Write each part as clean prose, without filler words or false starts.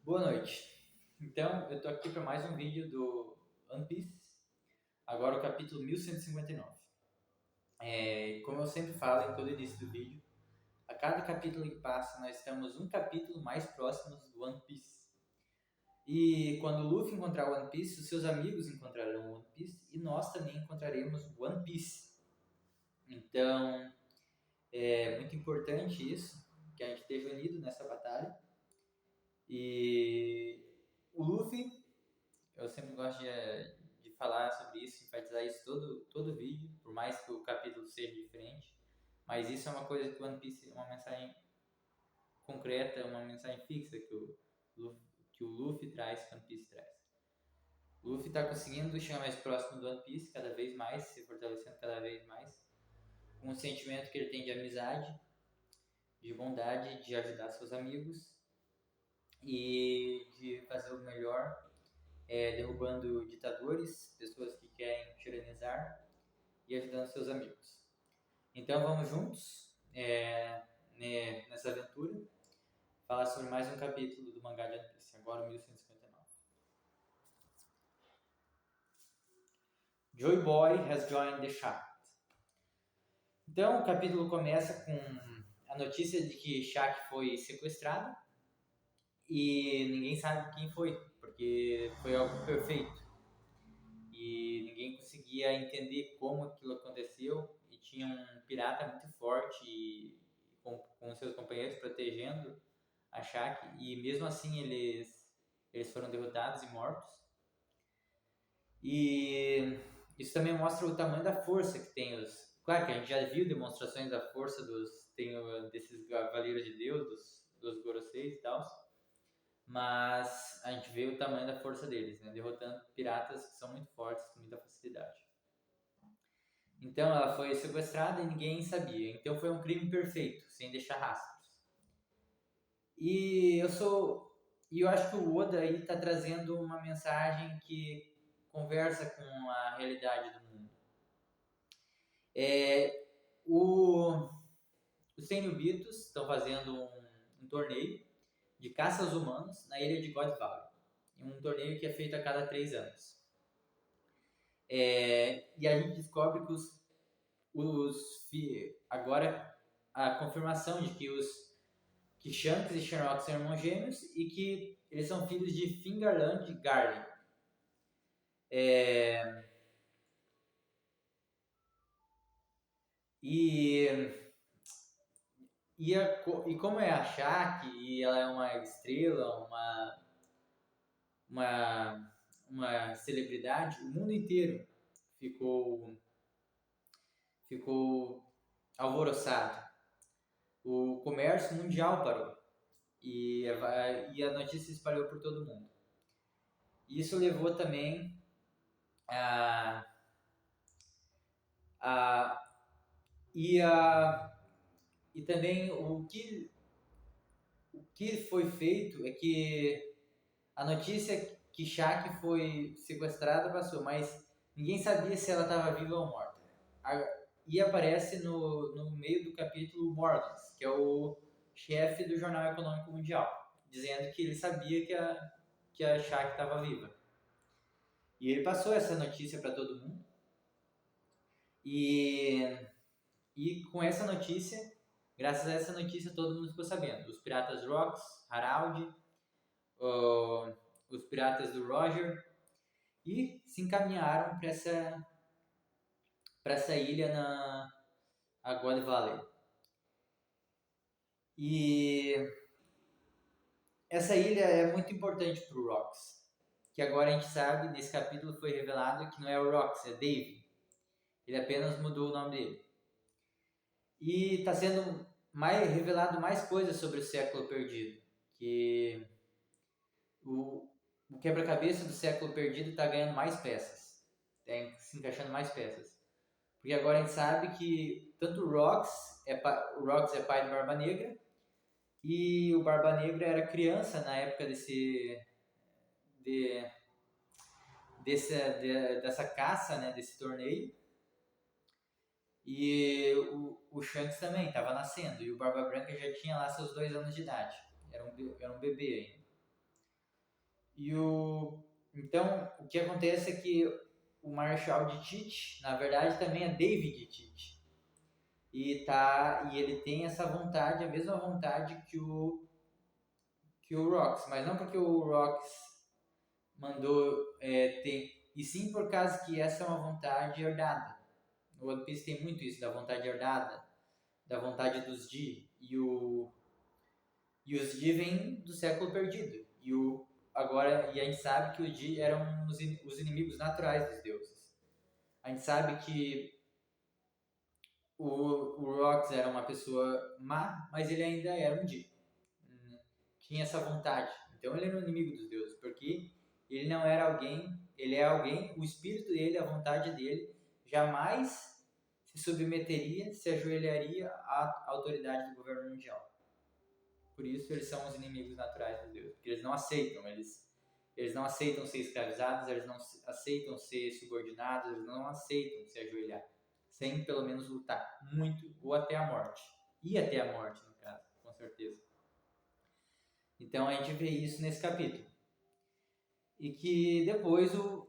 Boa noite. Então, eu tô aqui para mais um vídeo do One Piece, agora o capítulo 1159. Como eu sempre falo em todo início do vídeo, a cada capítulo que passa, nós estamos um capítulo mais próximos do One Piece. E quando o Luffy encontrar o One Piece, os seus amigos encontrarão o One Piece e nós também encontraremos o One Piece. Então, é muito importante isso, que a gente esteja unido nessa batalha. E o Luffy, eu sempre gosto de falar sobre isso, enfatizar isso todo vídeo, por mais que o capítulo seja diferente. Mas isso é uma coisa que o One Piece, uma mensagem concreta, uma mensagem fixa que o Luffy traz, que o One Piece traz. O Luffy está conseguindo chegar mais próximo do One Piece cada vez mais, se fortalecendo cada vez mais, com o sentimento que ele tem de amizade, de bondade, de ajudar seus amigos e de fazer o melhor, derrubando ditadores, pessoas que querem tiranizar e ajudando seus amigos. Então vamos juntos nessa aventura falar sobre mais um capítulo do mangá de One Piece, agora o 1159. Joy Boy has joined the Shaft. Então o capítulo começa com a notícia de que Shaq foi sequestrado e ninguém sabe quem foi, porque foi algo perfeito. E ninguém conseguia entender como aquilo aconteceu, e tinha um pirata muito forte com seus companheiros protegendo a Shaq, e mesmo assim eles foram derrotados e mortos. E isso também mostra o tamanho da força que tem os... Claro que a gente já viu demonstrações da força desses Cavaleiros de Deus, dos Goroseis e tal, mas a gente vê o tamanho da força deles, né? Derrotando piratas que são muito fortes, com muita facilidade. Então ela foi sequestrada e ninguém sabia. Então foi um crime perfeito, sem deixar rastros. E eu acho que o Oda aí está trazendo uma mensagem que conversa com a realidade do mundo. Os Tenryubitos estão fazendo um torneio de caça aos humanos na ilha de God Valley. Um torneio que é feito a cada 3 anos. E a gente descobre que agora a confirmação de que Shanks e Shenrock são irmãos gêmeos e que eles são filhos de Fingerland Garlic. E como é a Shaq, e ela é uma estrela, uma celebridade, o mundo inteiro ficou alvoroçado. O comércio mundial parou e a notícia se espalhou por todo mundo. Isso levou também a e também o que foi feito é que a notícia que Shaq foi sequestrada passou, mas ninguém sabia se ela estava viva ou morta. E aparece no meio do capítulo Morgans, que é o chefe do Jornal Econômico Mundial, dizendo que ele sabia que a Shaq estava viva. E ele passou essa notícia para todo mundo. E com essa notícia, graças a essa notícia, todo mundo ficou sabendo. Os piratas Rocks, Harald, os piratas do Roger, e se encaminharam para essa ilha na God Valley. E essa ilha é muito importante para o Rocks, que agora a gente sabe, nesse capítulo foi revelado que não é o Rocks, é Dave. Ele apenas mudou o nome dele. E está sendo revelado mais coisas sobre o século perdido, que o quebra-cabeça do século perdido está ganhando mais peças, está se encaixando mais peças. Porque agora a gente sabe que tanto o Rocks é pai do Barba Negra, e o Barba Negra era criança na época dessa caça, né, desse torneio. E o Shanks também estava nascendo, e o Barba Branca já tinha lá seus 2 anos de idade, era um bebê ainda. Então, o que acontece é que o Marshall de Tite, na verdade, também é David de Tite. E ele tem essa vontade, a mesma vontade que o Rox, mas não porque o Rox mandou ter, e sim por causa que essa é uma vontade herdada. O One Piece tem muito isso, da vontade herdada, da vontade dos Ji, e os Ji vêm do século perdido. E a gente sabe que os Ji eram os inimigos naturais dos deuses. A gente sabe que o Rox era uma pessoa má, mas ele ainda era um Ji. Tinha essa vontade. Então ele era um inimigo dos deuses, porque ele não era alguém, ele é alguém, o espírito dele, a vontade dele, jamais se submeteria, se ajoelharia à autoridade do governo mundial. Por isso eles são os inimigos naturais dos deuses, porque eles não aceitam, eles não aceitam ser escravizados, eles não aceitam ser subordinados, eles não aceitam se ajoelhar, sem pelo menos lutar muito ou até a morte. E até a morte, no caso, com certeza. Então a gente vê isso nesse capítulo. E que depois o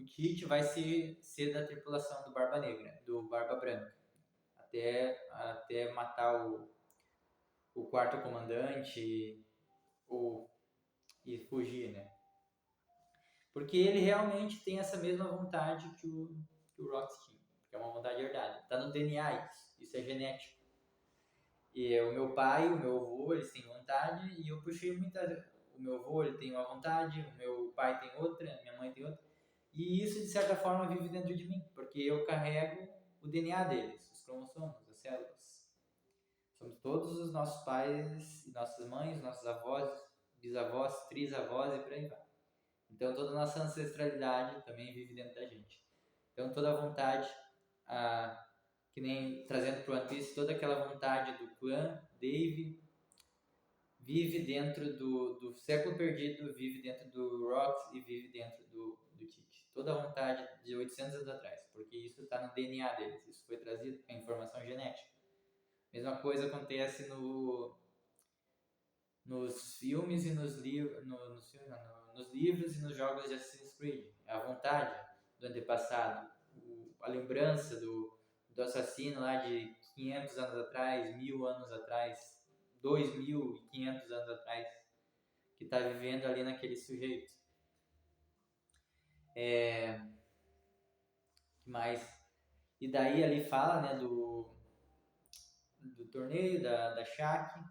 Tite vai ser da tripulação do Barba Negra, do Barba Branca, até matar o quarto comandante e fugir, né? Porque ele realmente tem essa mesma vontade que o Rox tinha, que é uma vontade herdada. Tá no DNA isso é genético. E o meu pai, o meu avô, eles têm vontade e eu puxei muita. O meu avô, ele tem uma vontade, o meu pai tem outra, minha mãe tem outra. E isso, de certa forma, vive dentro de mim, porque eu carrego o DNA deles, os cromossomos, as células. Somos todos os nossos pais, nossas mães, nossos avós, bisavós, trisavós e por aí vai. Então, toda a nossa ancestralidade também vive dentro da gente. Então, toda a vontade, que nem trazendo para o One Piece, toda aquela vontade do clã Dave vive dentro do século perdido, vive dentro do Rox e vive dentro do Tite. Toda a vontade de 800 anos atrás, porque isso está no DNA deles, isso foi trazido com a informação genética. Mesma coisa acontece nos filmes e nos livros e nos jogos de Assassin's Creed. A vontade do antepassado, a lembrança do assassino lá de 500 anos atrás, 1000 anos atrás, 2500 anos atrás, que está vivendo ali naquele sujeito. Que mais? E daí ali fala, né, do torneio, da Shaq.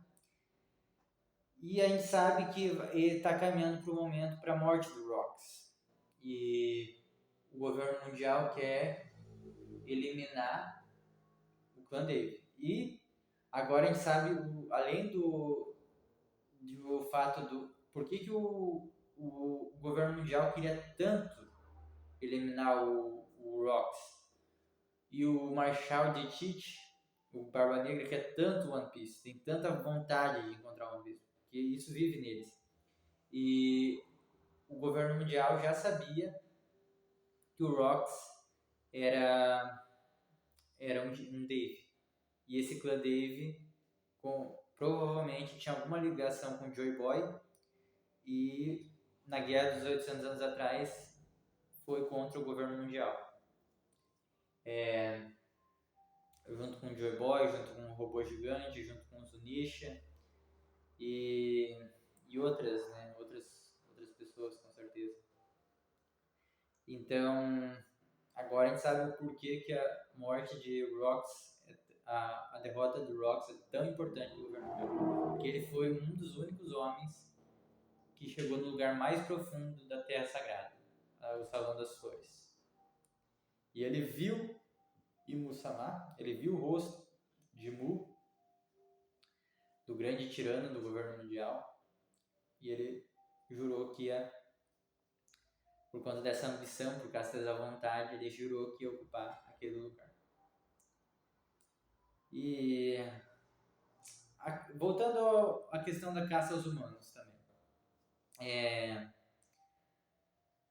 E a gente sabe que ele está caminhando para o momento para a morte do Rox. E o governo mundial quer eliminar o clã dele. E agora a gente sabe, além do fato do... Por que o governo mundial queria tanto eliminar o Rox? E o Marshall de Tite, o Barba Negra, quer tanto One Piece, tem tanta vontade de encontrar One Piece, que isso vive neles. E o governo mundial já sabia que o Rox era um Dave. E esse clã Dave provavelmente tinha alguma ligação com o Joy Boy, e na Guerra dos 800 anos atrás foi contra o governo mundial. Junto com o Joy Boy, junto com o Robô Gigante, junto com o Zunisha e outras, né? Outras pessoas, com certeza. Então, agora a gente sabe o porquê que a morte de Rox, a derrota do Rox é tão importante no governo mundial. Porque ele foi um dos únicos homens que chegou no lugar mais profundo da Terra Sagrada, o Salão das Flores. E ele viu Imu-sama, ele viu o rosto de Mu, do grande tirano do governo mundial, e ele jurou que ia, por conta dessa ambição, por causa dessa vontade, ele jurou que ia ocupar aquele lugar. E voltando à questão da caça aos humanos também.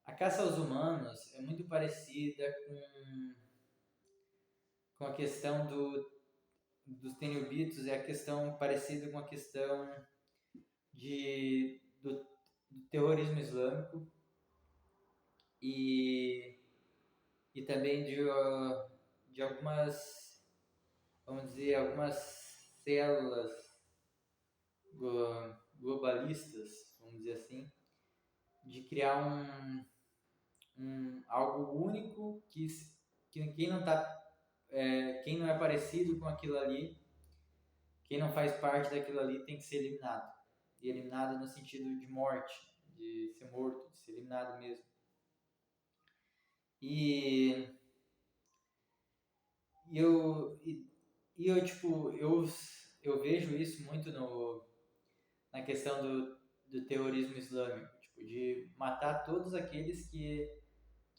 A caça aos humanos é muito parecida com a questão dos Tenryubitos, é a questão parecida com a questão do terrorismo islâmico e, e também de algumas, vamos dizer, algumas células globalistas, vamos dizer assim, de criar algo único que quem não tá, quem não é parecido com aquilo ali, quem não faz parte daquilo ali tem que ser eliminado. E eliminado no sentido de morte, de ser morto, de ser eliminado mesmo. E eu tipo, eu vejo isso muito na questão do terrorismo islâmico, tipo, de matar todos aqueles que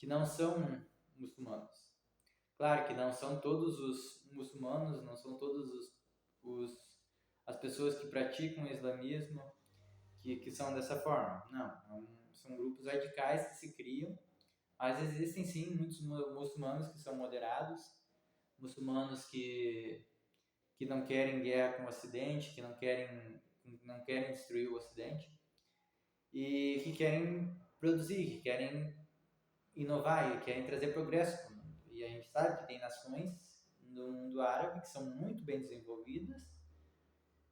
não são muçulmanos. Claro que não são todos os muçulmanos, não são todos as pessoas que praticam o islamismo que são dessa forma. Não, são grupos radicais que se criam, mas existem sim muitos muçulmanos que são moderados, muçulmanos que não querem guerra com o Ocidente, que não querem destruir o Ocidente e que querem produzir, que querem inovar e querem trazer progresso para o mundo. E a gente sabe que tem nações no mundo árabe que são muito bem desenvolvidas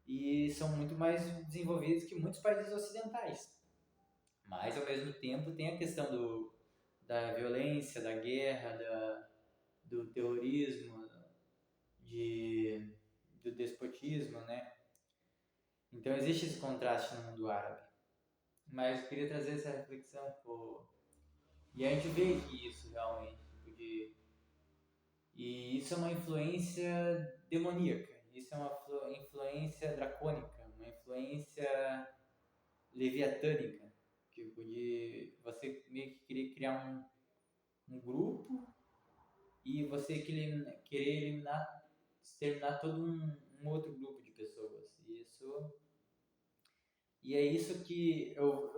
e são muito mais desenvolvidas que muitos países ocidentais. Mas, ao mesmo tempo, tem a questão da violência, da guerra, do terrorismo, do despotismo, né? Então, existe esse contraste no mundo árabe. Mas eu queria trazer essa reflexão, e a gente vê que isso realmente, e isso é uma influência demoníaca, isso é uma influência dracônica, uma influência leviatânica, tipo, de você meio que querer criar um grupo e você querer exterminar todo um outro grupo de pessoas. E é isso que eu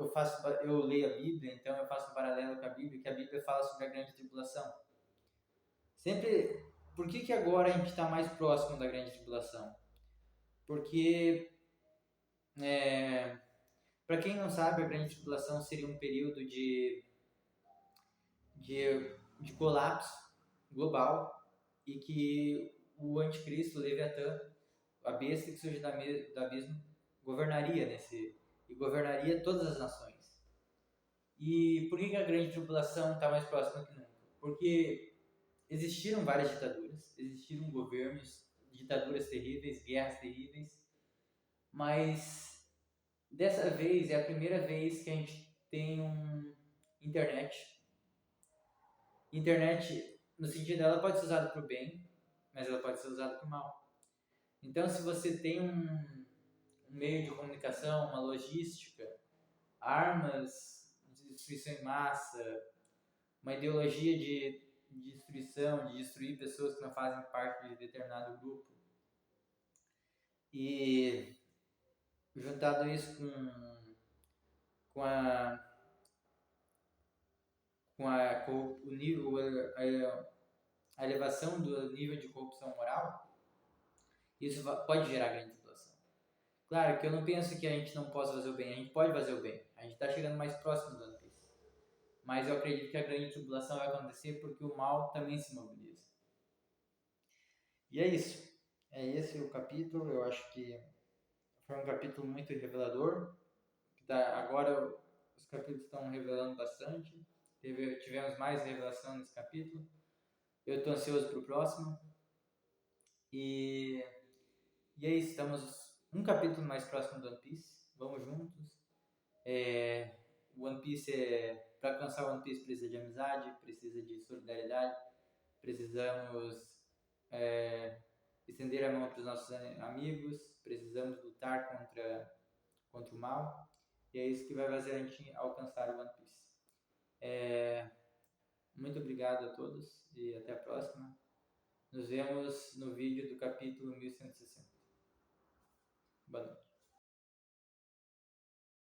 leio a Bíblia, então eu faço um paralelo com a Bíblia, que a Bíblia fala sobre a grande tribulação. Sempre, por que agora a gente está mais próximo da grande tribulação? Porque, para quem não sabe, a grande tribulação seria um período de colapso global e que o anticristo, o Leviatã, a besta que surge do abismo, governaria todas as nações. E por que a grande tribulação está mais próxima que nunca? Porque existiram várias ditaduras, existiram governos, ditaduras terríveis, guerras terríveis, mas dessa vez é a primeira vez que a gente tem internet. Internet, no sentido dela, pode ser usada para o bem, mas ela pode ser usada para o mal. Então, se você tem um meio de comunicação, uma logística, armas de destruição em massa, uma ideologia de destruição, de destruir pessoas que não fazem parte de determinado grupo, e juntado isso com a com o nível, a elevação do nível de corrupção moral, isso pode gerar grande tribulação. Claro que eu não penso que a gente não possa fazer o bem, a gente pode fazer o bem, a gente está chegando mais próximo do One Piece. Mas eu acredito que a grande tribulação vai acontecer porque o mal também se mobiliza. E é isso. É esse o capítulo, eu acho que foi um capítulo muito revelador. Agora os capítulos estão revelando bastante. Tivemos mais revelação nesse capítulo. Eu estou ansioso para o próximo. E é isso, estamos um capítulo mais próximo do One Piece. Vamos juntos. O One Piece para alcançar o One Piece precisa de amizade, precisa de solidariedade. Precisamos estender a mão para os nossos amigos. Precisamos lutar contra o mal. E é isso que vai fazer a gente alcançar o One Piece. Muito obrigado a todos e até a próxima. Nos vemos no vídeo do capítulo 1160. Boa noite.